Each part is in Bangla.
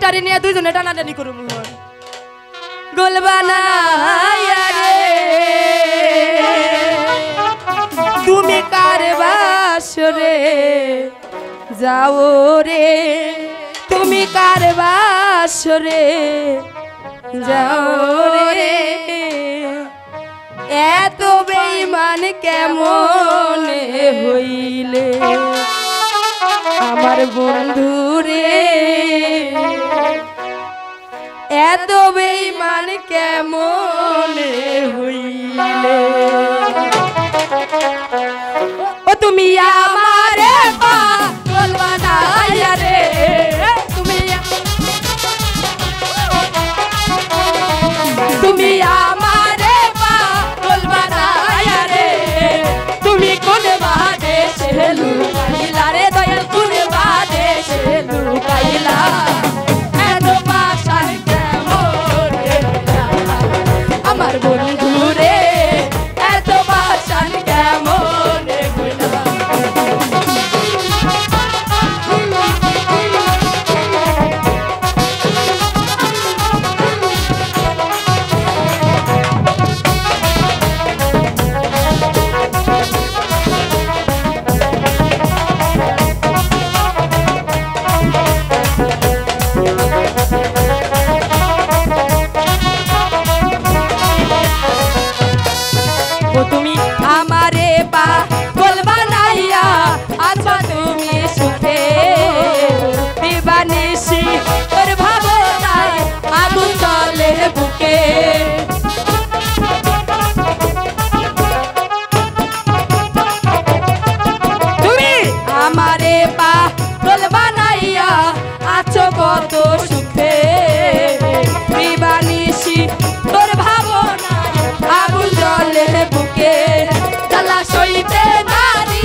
গিটারে নিয়ে দুইজনে টানাটানি করব গোল বানাইয়া রে তুমি কার বাসরে যাও রে তুমি কার বাসরে যাও রে এত বেঈমান কেমন হইলে আমার বন্ধু রে এত বেঈমান কেমন হইলে ও তুমি আমারে পাগল বানাইয়া রে তুমি আমারে পাগল বানাইয়া রে তুমি কোন বাদেশে লুকাইলা রে দয়াল কোন বাদেশে লুকাইলা এত বাসার কেমন আমার বন্ধু রে এত বাসার কেমন তুমি আমারে পাগল বানাইয়া আছো তুমি সুখে দিবানিশি তোর ভাবনায় আগুন জ্বলে বুকে তুমি আমারে পাগল বানাইয়া আছো কত সুখে দিবানিশি তোর ভাবনায় আগুন জ্বলে বুকে জ্বালা সইতে নারী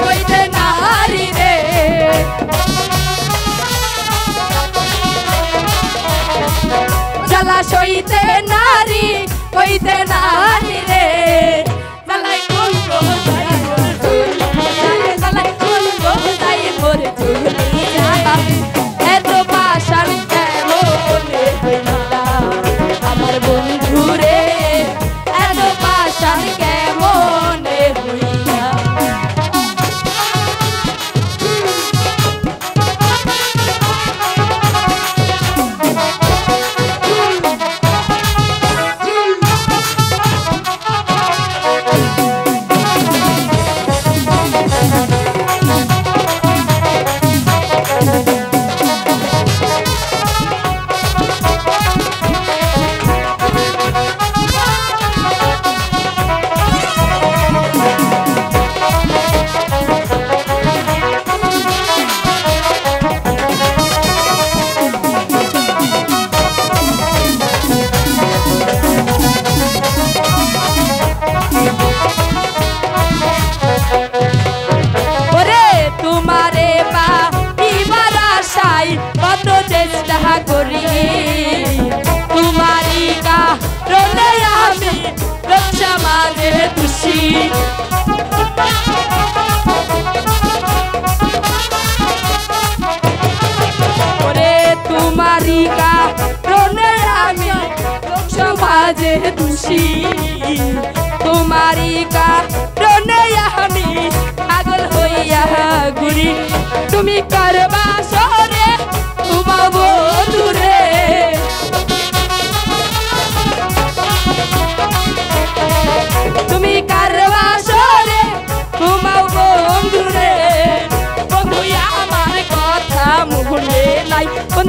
কইতে নারী রে জ্বালা সইতে নারী কইতে নারী রে জ্বালাই কোন গোদাই জ্বালাই কোন গোদাই মোর চুলিয়া এত পাশান কেমন হইলা আমার বন্ধু রে এত পাশান কেমন হইলা করি তোমারি কারণে আমি রক্ষা মাঝে খুশি ওরে তোমারি কারণে আমি রক্ষা মাঝে খুশি তোমারি কারণে আমি পাগল হইয়া ঘুরি তুমি করবা সরে বন্ধু রে তুমি কারবা সরে ঘুমাও বন্ধু রে বন্ধু আমার কথা মুখে নাই ও